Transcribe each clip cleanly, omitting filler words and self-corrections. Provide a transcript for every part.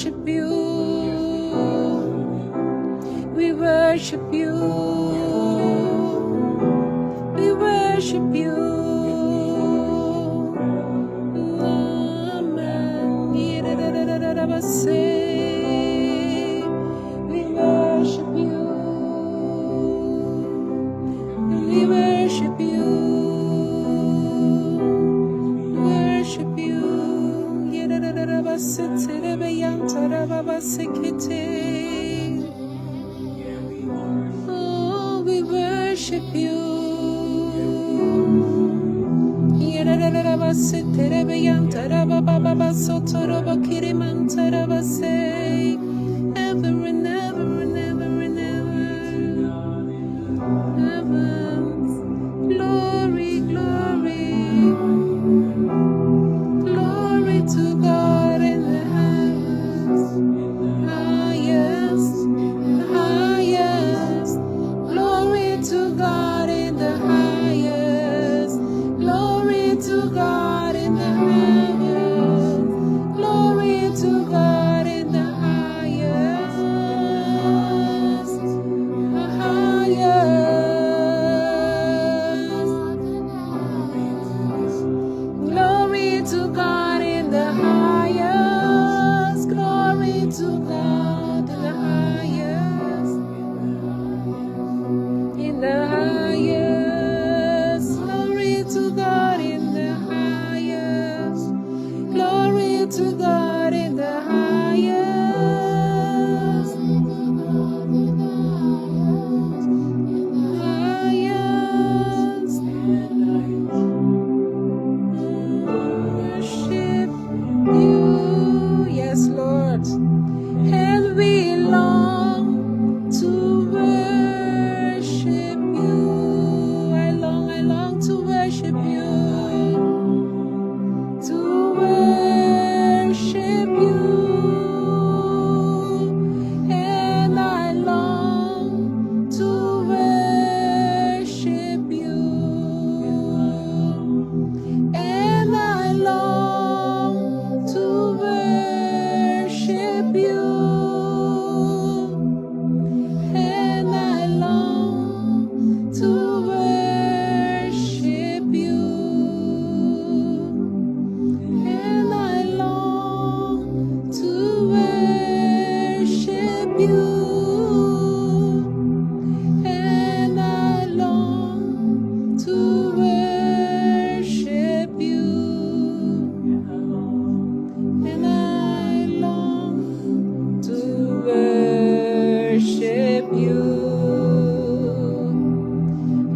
worship you. We worship you. We worship you. Amen. We worship you. We worship you. Worship you. Oh, we worship you. Ever and ever and ever and ever. Heavens, glory, glory, glory to God in the heavens, highest, highest, glory to God in the highest, glory to God in the heavens, glory to God in the highest, highest. Glory to God in the highest. Glory to God in the highest. In the highest. Glory to God in the highest. Glory to God in the highest. Highest. Worship you, yes, Lord, and we long to worship you. I long to worship you, to worship you, and I long to worship you. And I long to worship you. And I long to worship you. And I long to worship you. And I long to worship you. And I long to worship you.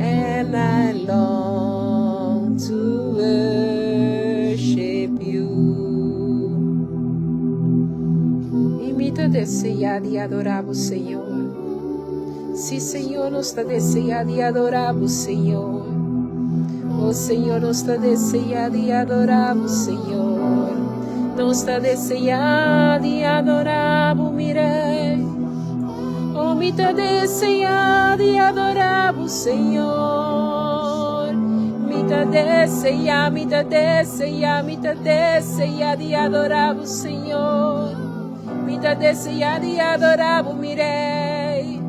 And I long to worship you. E me deseja de adorar o Senhor. Sim, Senhor, nos está deseja de adorar o Senhor. O Senhor nos está deseja de adorar o Senhor. Nos está deseja de adorar o Mirei. Oh, me está deseja de adorar o Senhor. Me está deseja, me está deseja, me está deseja de adorar o Senhor. Me está deseja de adorar o Mirei.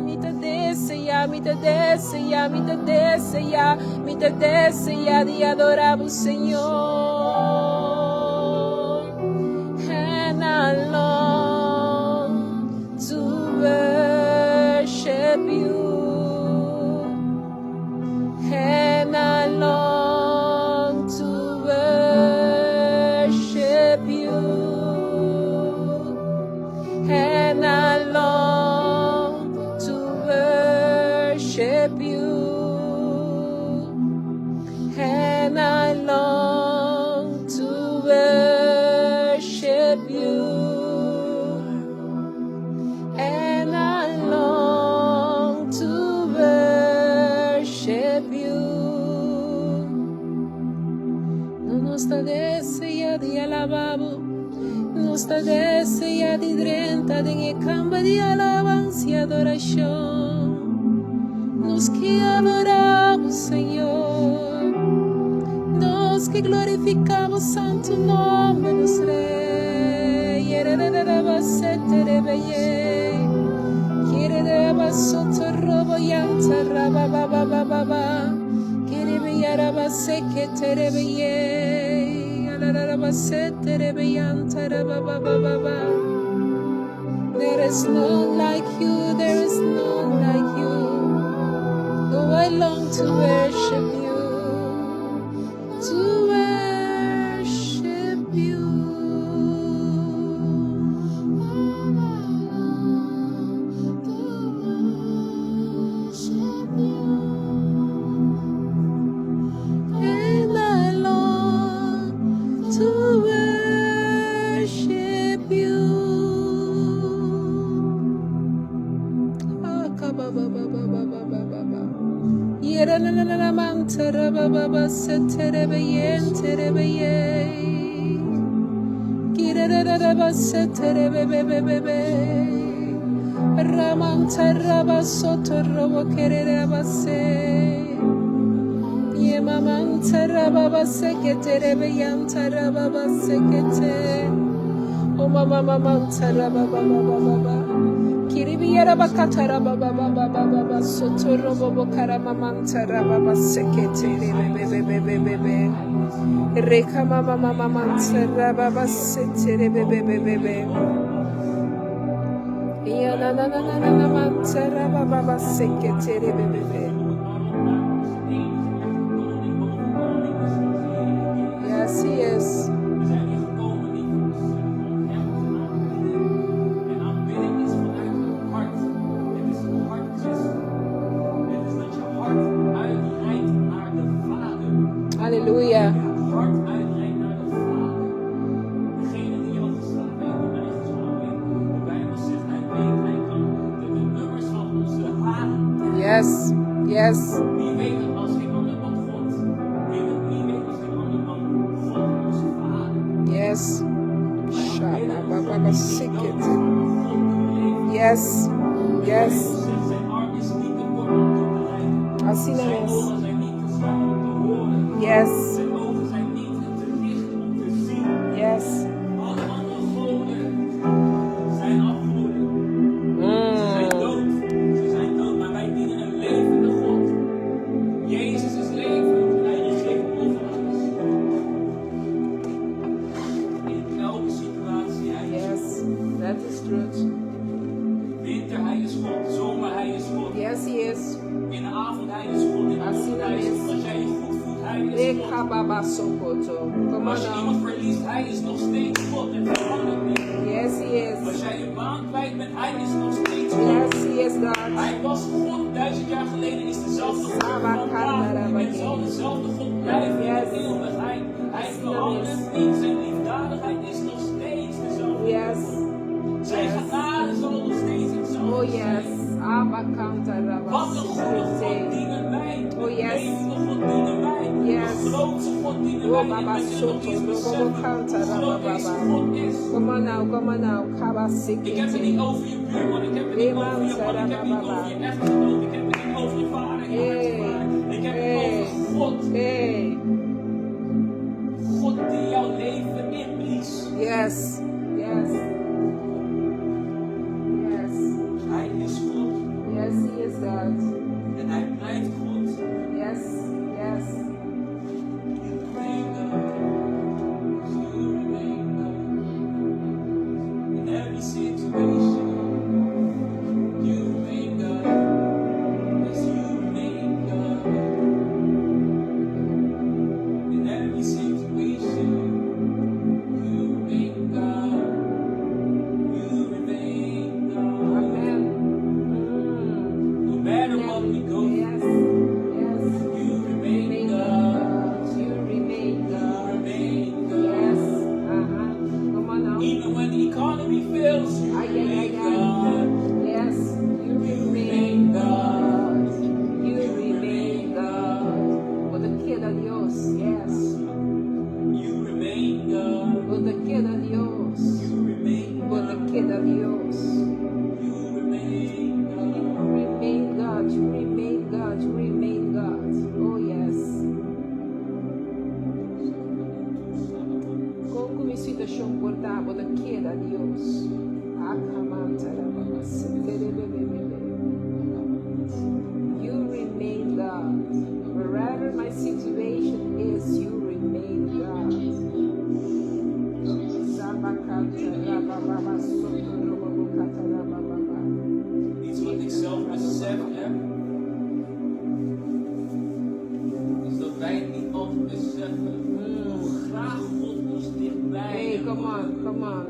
Me está deseja, me está deseja, me está deseja, me está deseja de adorar o Senhor. And I long to worship you. And I long to worship you. And I long to worship you. And I long to worship you. And I long to worship you. No nos está deseja de alababo, nos está deseja de drenta de camba de alabança e adoração. Nos que adoramos, Senhor, nos que glorificamos santo nome dos Rei. There is none like you, there is none like you. Oh, I long to worship you, to worship you. And I long to worship you. Yeranana mantara baba seterebe yenterebe ye. Kirarara baseterebe bebe. Ramantara basotoro kerere base. Yemamantara baba seketerebe yantara baba sekete. O mama mantara baba baba. Kiribiyara bakatara baba baba sotoro bobo karama mantara baba sekete bebe reka mama mantara baba setere bebe ya na mantara baba sekete bebe. Yes, yes. Hallelujah. Yes, yes. Yes. Yes, yes. Assim é mesmo. Yes. Yes. Als je iemand verliest, hij is nog steeds God en verandert niet. Yes, he is. Als jij je baan kwijt bent, hij is nog steeds God. Yes, he is God. Hij was God 1000 jaar geleden, is dezelfde God vandaag. En zal dezelfde God blijven in de eeuwigheid. Hij verandert niet, zijn liefdadigheid is nog steeds dezelfde. Yes. Zijn genade zal nog steeds hetzelfde. Oh yes. Wat een goede God dienen wij. Oh yes. Levende God dienen wij. Yes. De grootste God dienen wij. En wij zullen nog iets beseffen hoe groot deze God is. Come on now. Ik heb het niet over je buurman, ik heb het niet over je man, ik heb het niet over je echtgenoot, ik heb het niet over je vader en je hartsvader. Ik heb het over God. God die jouw leven inblies. Yes. Hij is God. Yes, he is God. En hij blijft God. Yes. You remain God. You remain God. In every situation, you remain God. Yes, you remain God. In every situation, you remain God. You remain God. Amen. No matter what we go through. Yes. You remain God. You remain God. You remain God. Yes. Come on now. Even when the economy fails, you remain God. Yes. You You remain remain God. You remain God. Por the kid of Dios. Yes. You remain God. Por the kid of Dios. You remain Por the kid of Dios. You remain God. You remain God. You remain God. You remain God. Oh yes. Como me sinto comportar por the kid of Dios. You remain God. Wherever my situation on, come on.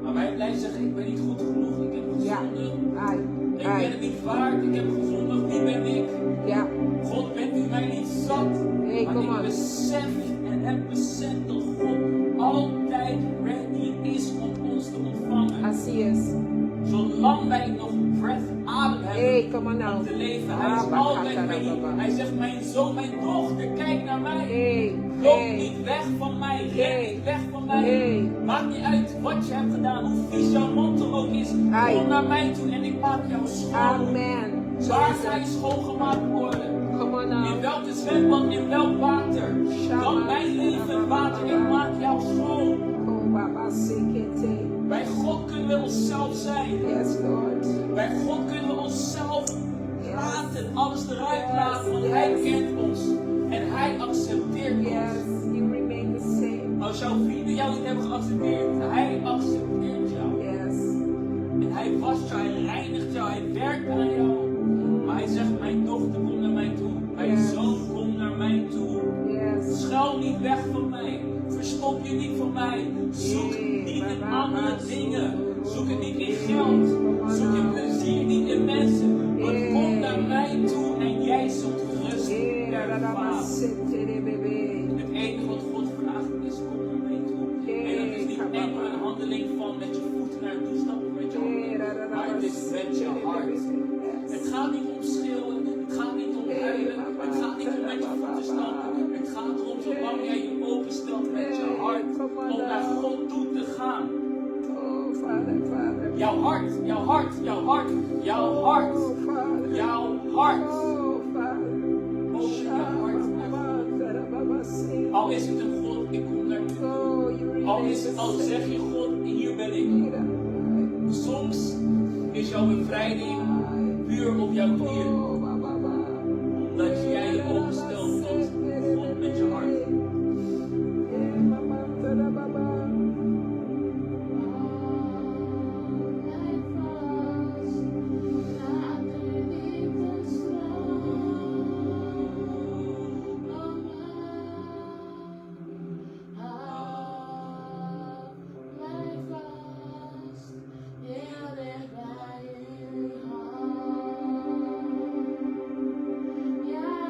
Maar wij blijven zeggen, ik ben niet goed genoeg, ik heb Ja, gezondigd. ai, Ik ben ai. het niet waard, ik heb gezondigd, wie ben ik? Ja, God, bent u mij niet zat? Hey, Maar come ik on. besef en heb beseft dat God altijd ready is om ons te ontvangen. así es. Zolang wij nog breath, adem hebben Hey, come on now. om te leven. Hij is altijd ready. Hij zegt, mijn zoon, mijn dochter, kijk naar mij. Hey, Loop hey, niet weg van mij, Hey. ren niet weg van mij. Hey. Maakt niet uit wat je hebt gedaan, hoe vies jouw mantel ook is. Ai. Kom naar mij toe en ik maak jou schoon. amen. Waar ga je schoongemaakt worden? Come on In now. welk zwembad, in welk water? Dan mijn leven water, ik maak jou schoon. Oh, Baba, sekete. Bij God kunnen we onszelf zijn. Yes, Lord. Bij God kunnen we onszelf laten, alles eruit laten, want Hij kent ons. En Hij accepteert ons. Yes, you remain the same. Als jouw vrienden jou niet hebben geaccepteerd, Hij accepteert jou. Yes. En Hij wast jou, Hij reinigt jou, Hij werkt aan jou. Maar Hij zegt, mijn dochter, kom naar mij toe. Mijn zoon, kom naar mij toe. Yes. Schuil niet weg van mij. Verstop je niet van mij. Zoek niet in andere dingen. Zoek het niet in geld. Zoek je plezier niet in mensen. Maar kom naar mij toe en jij zult rust ervaren. Het enige wat God vraagt is, kom naar mij toe. En dat is niet enkel een handeling van met je voeten naar toe stappen met je handen. Maar het is met je hart. Het gaat niet om schreeuwen, het gaat niet om huilen, het gaat niet om met je voeten stampen. Het gaat erom zolang jij je openstelt met je hart om naar God toe te gaan. Oh, Father, Father. Jouw hart, jouw hart, jouw hart, jouw hart, Oh, Father. jouw hart. Oh, Father. Open jouw hart. Al is het een God, ik kom naar je toe. Al zeg je God, hier ben ik. Soms is jouw bevrijding puur op jouw knieën. Omdat jij je openstelt tot God met je hart. Ja.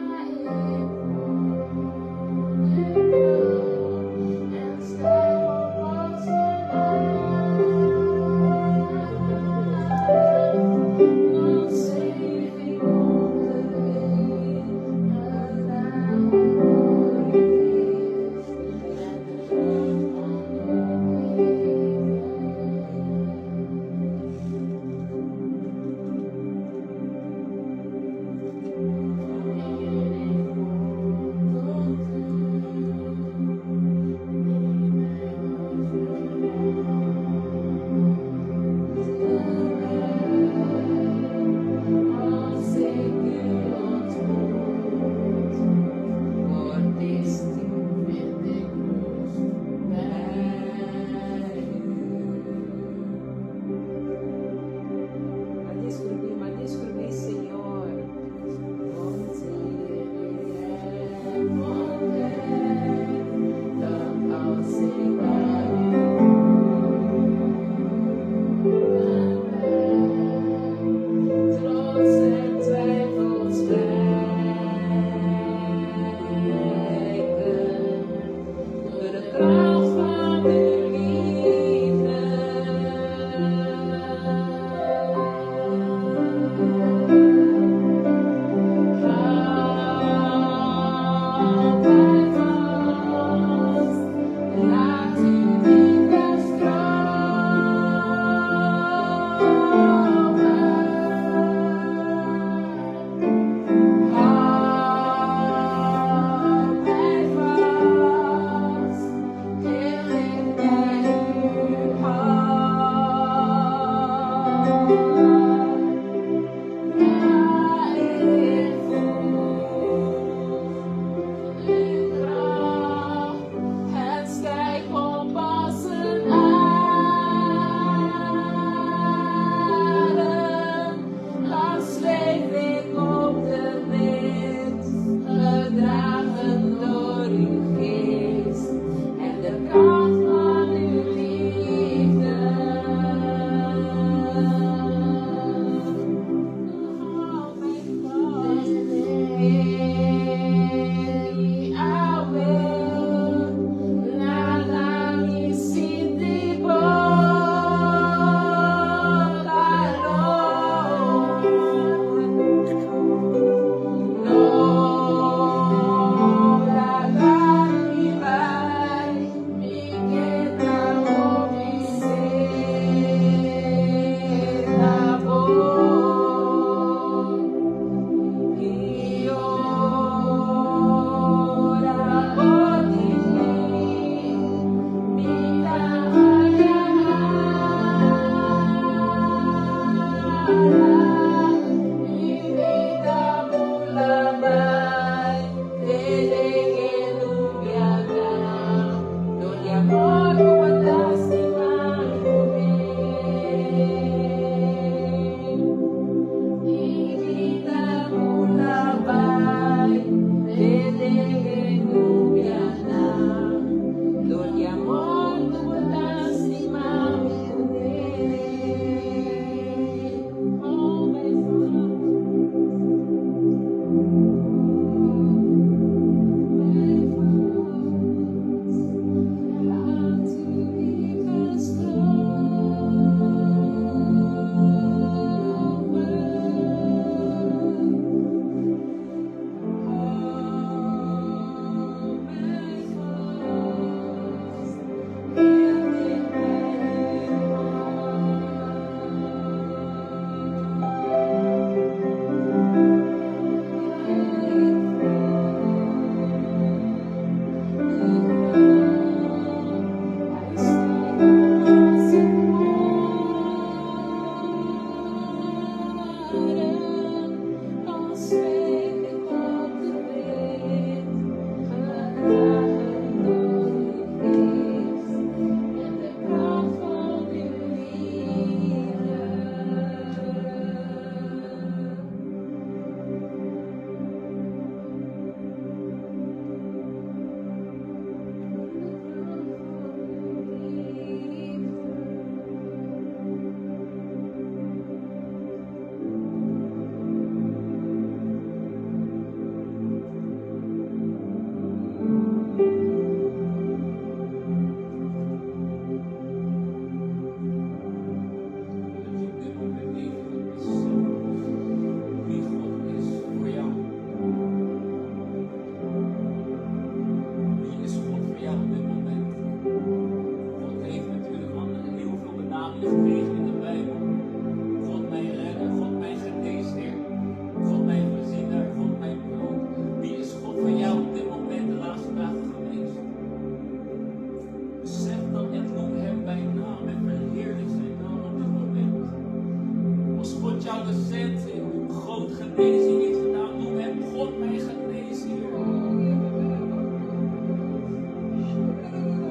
genezing heeft gedaan, noem hem God mijn geneesheer.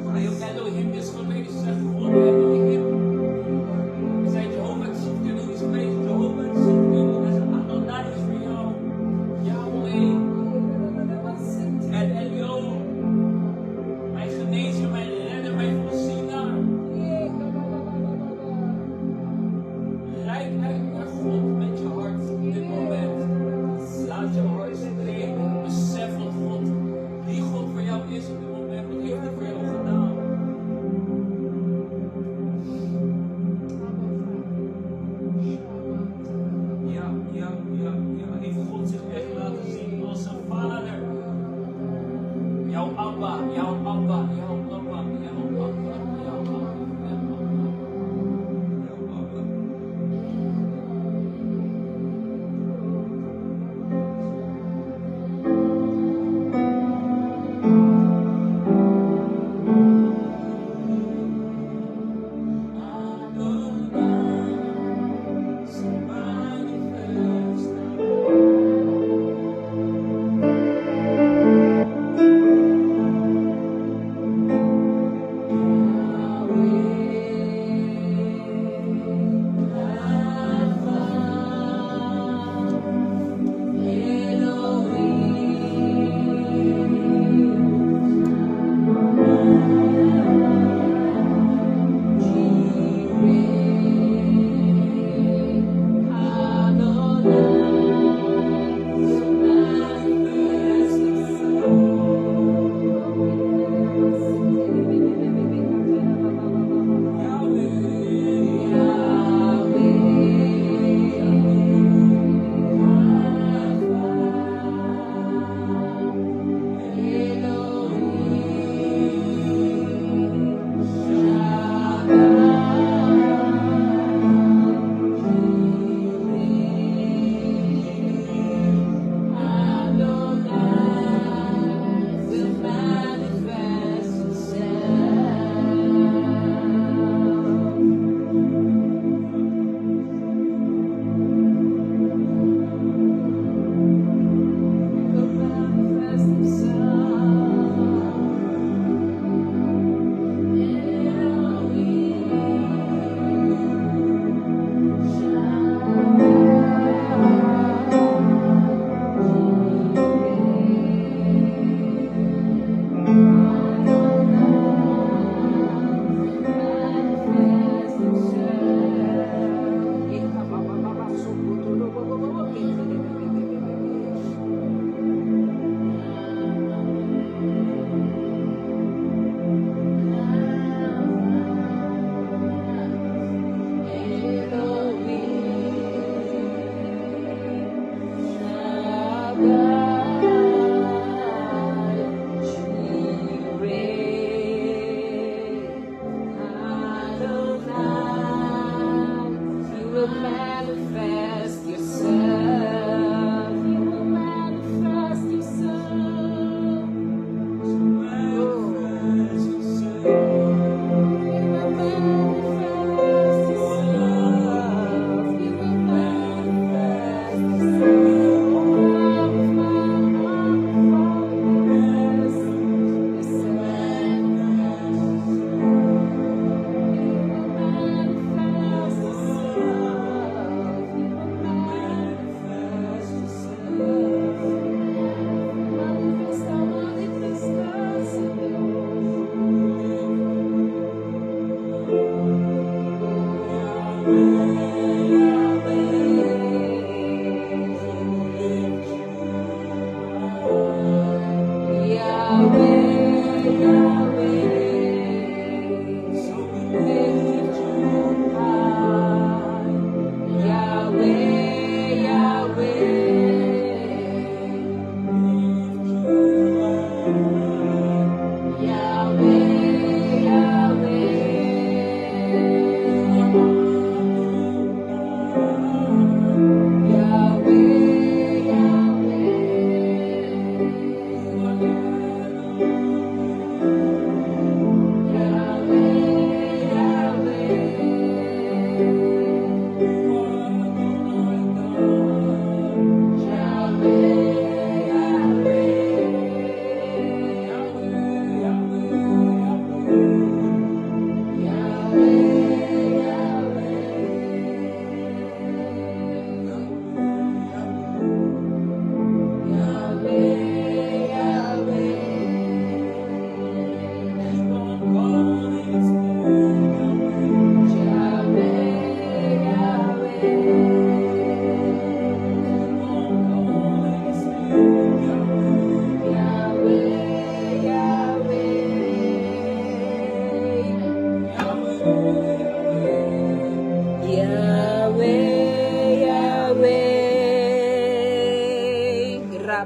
Ga je ook Elohim is geweest, zeg God Elohim. Zij Jehovah Tsidkenu is geweest, Jehovah Tsidkenu is Adonai is voor jou. Yahweh, El Elyon, mijn genezer, mijn redder, mijn voorziener. Rijk uit naar God met je hart op dit moment. Laat je hart spreken. Besef wat God, wie God voor jou is op dit moment. Wat heeft hij voor jou gedaan? Ja. Heeft God zich echt laten zien als een vader. Jouw Abba.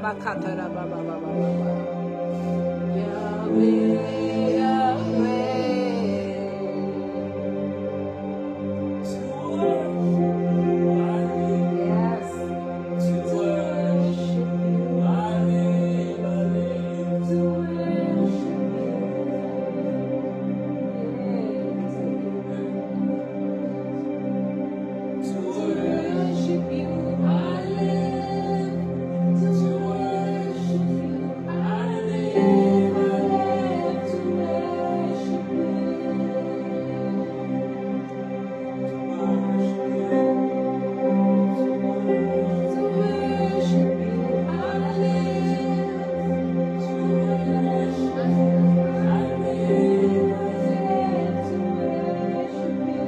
Bakatara Baba Baba Baba. Yahweh, Yahweh. Yes. To worship you. To worship you. I live. To worship you. I live. To worship you. To worship you. I live. To worship you. I live. To worship you.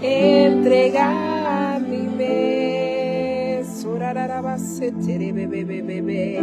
entregar-me. Sorarabacete, bebê.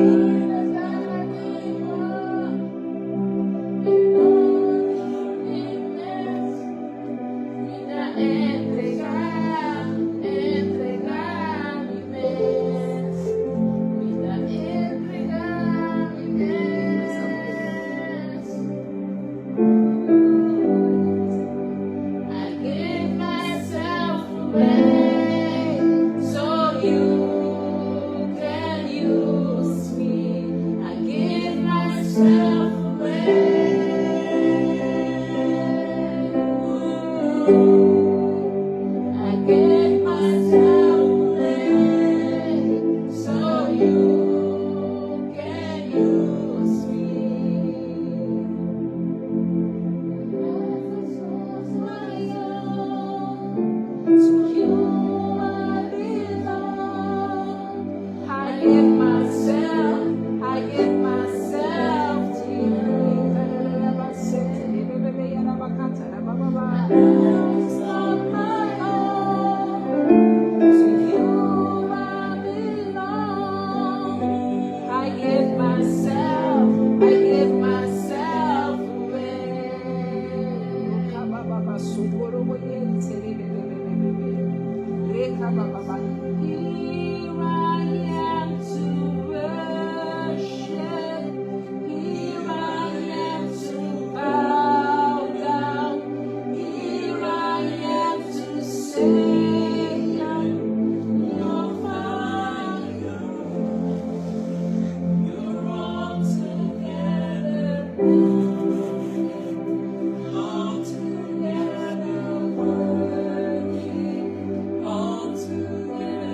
All together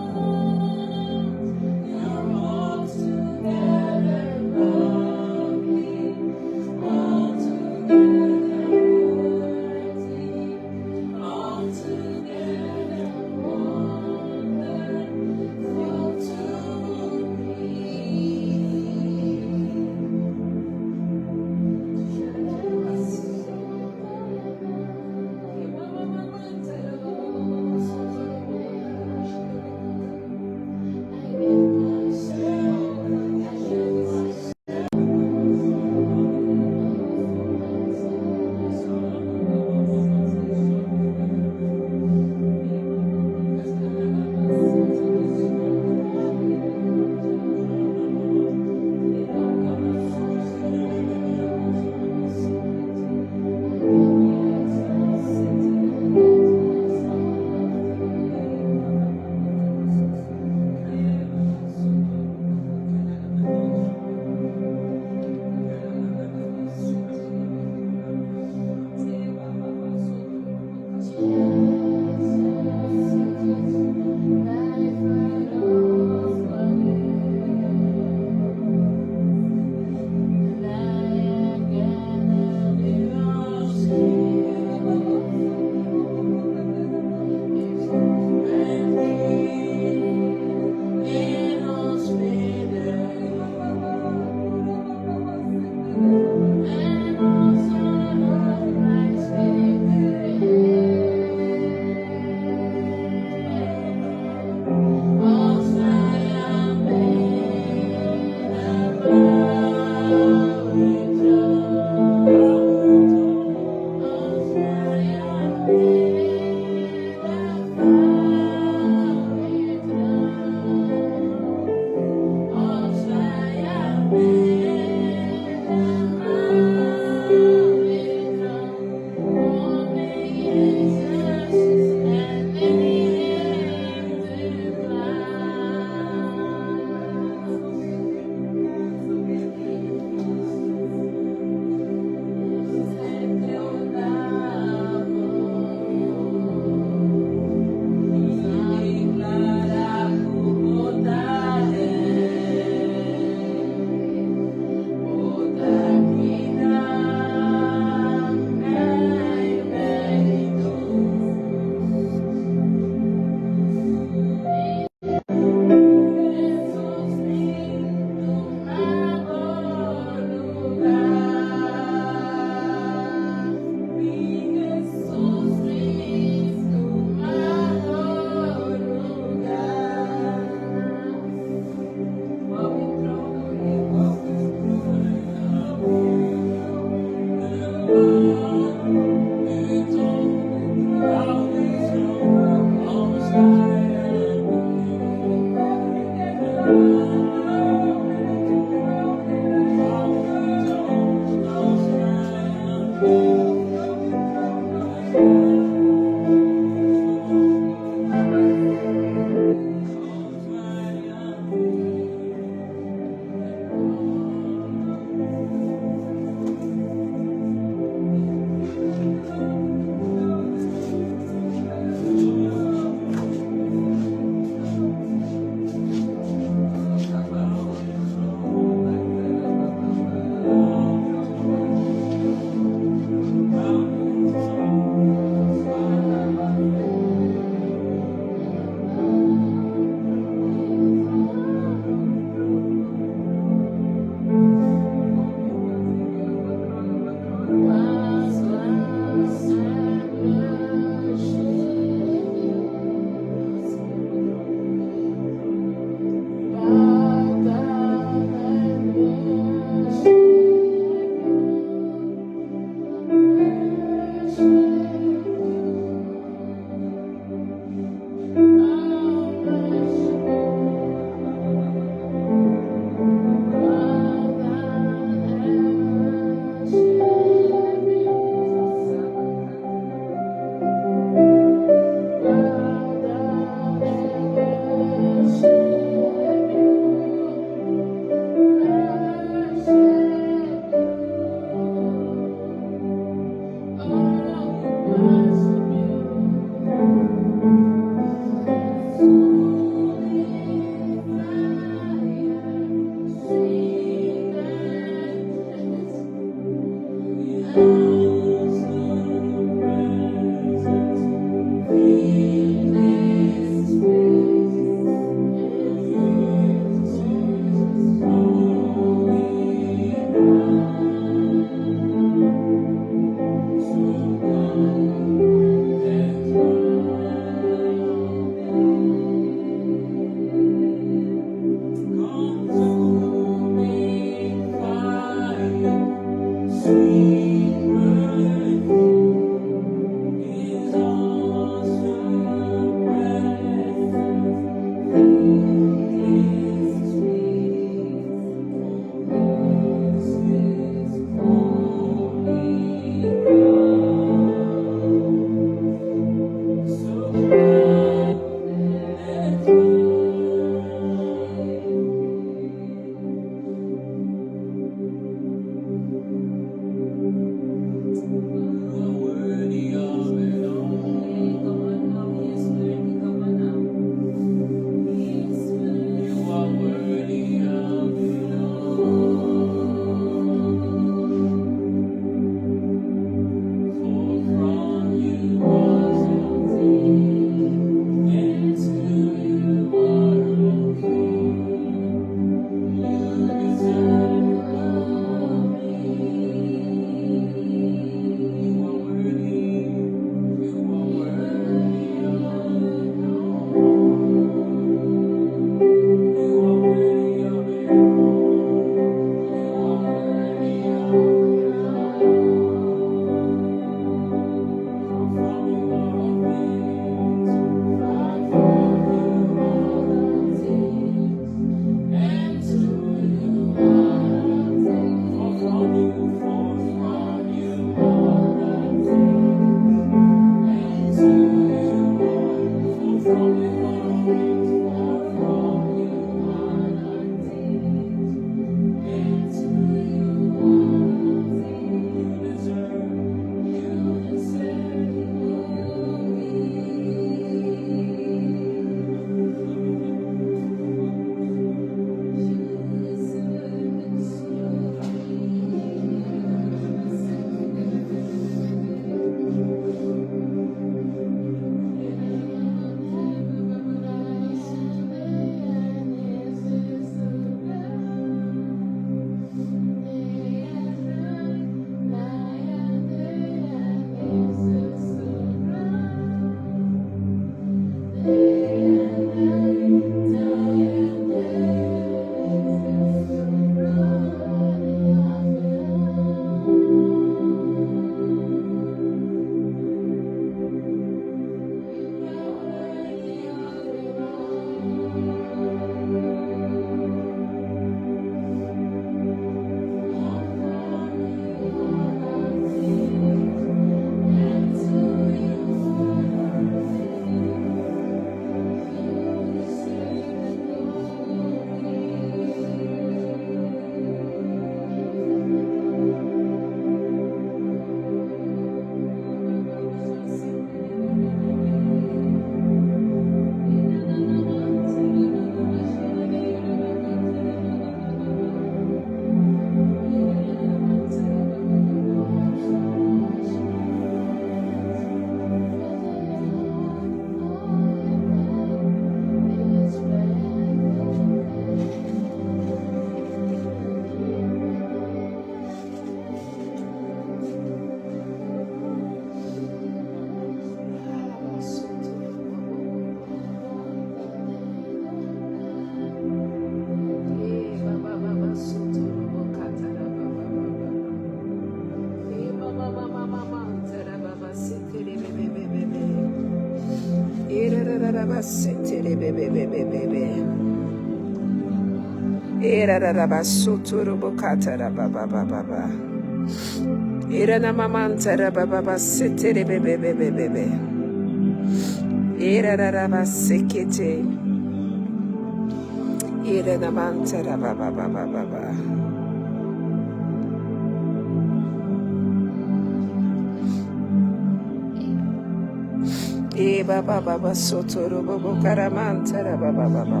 Baba Sotoro Bobo Caramantara Baba Baba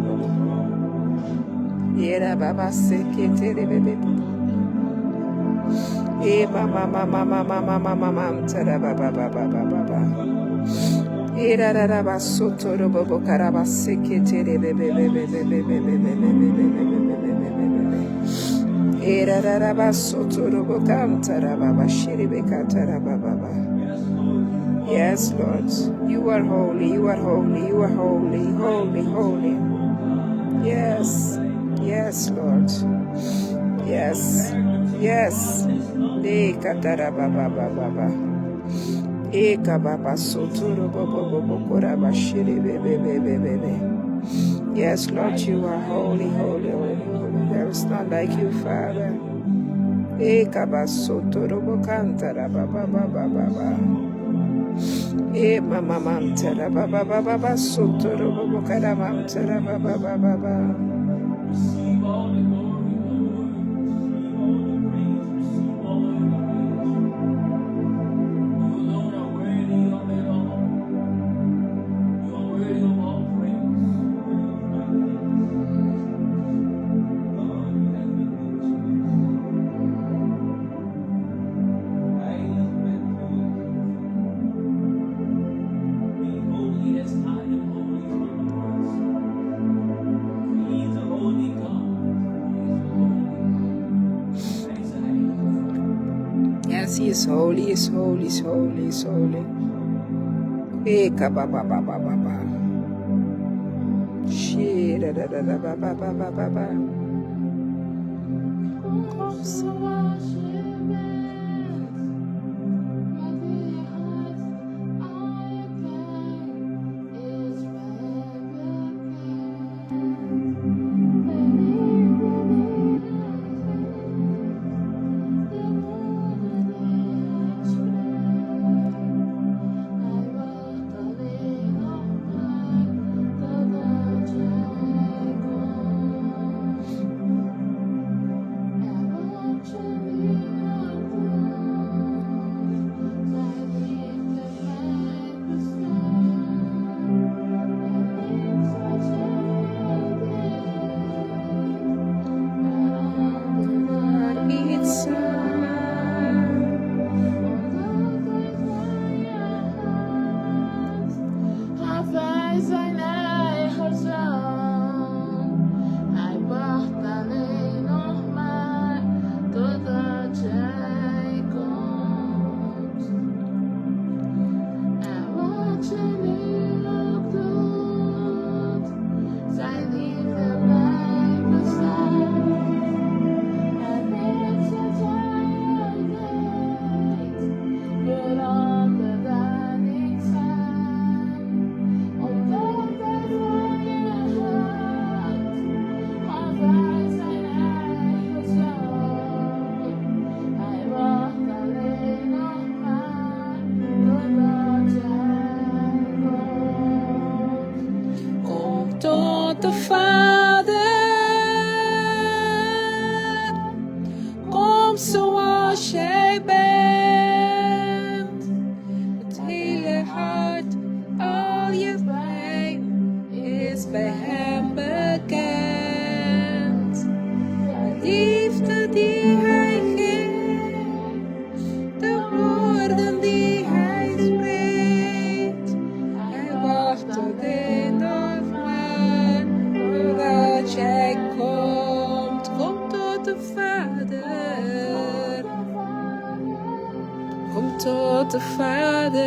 Era Baba Sekete Bebe Mama Mama Mama Mama Mama Tara Baba Baba Baba Era Baba Sotoro Bobo Caraba Sekete Bebe Era Baba Sotoro Bocantara Baba Shiribekatara Baba. Yes, Lord, you are holy, you are holy, you are holy, holy, holy. Yes, yes, Lord. Yes, yes. Katara baba baba. Baba sotoro bobo bobo koraba shiri bebe. Yes, Lord, you are holy, holy, holy, holy. There is none like you, Father. Kaba sotoro bokantara baba baba baba. Mama mantara baba baba sotoro bobo kara mantara baba baba. Receive all the glory, Lord. Receive all the praise. Receive all the adoration. You alone are worthy of it all. You are worthy of all praise. Yes, He is holy, He is holy, He is holy, He is holy. Baba baba baba. Shira da da da baba baba baba. The Father,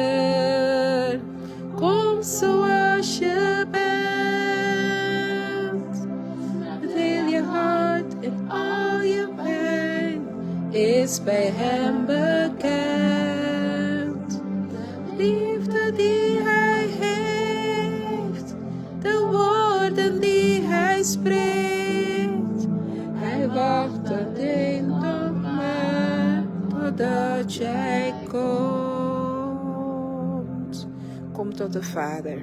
come so worship and fill your heart and all your pain is by Him bekannt. Liefde die Hij heeft spreekt. Hij wacht alleen op mij, totdat jij komt. Kom tot de Vader.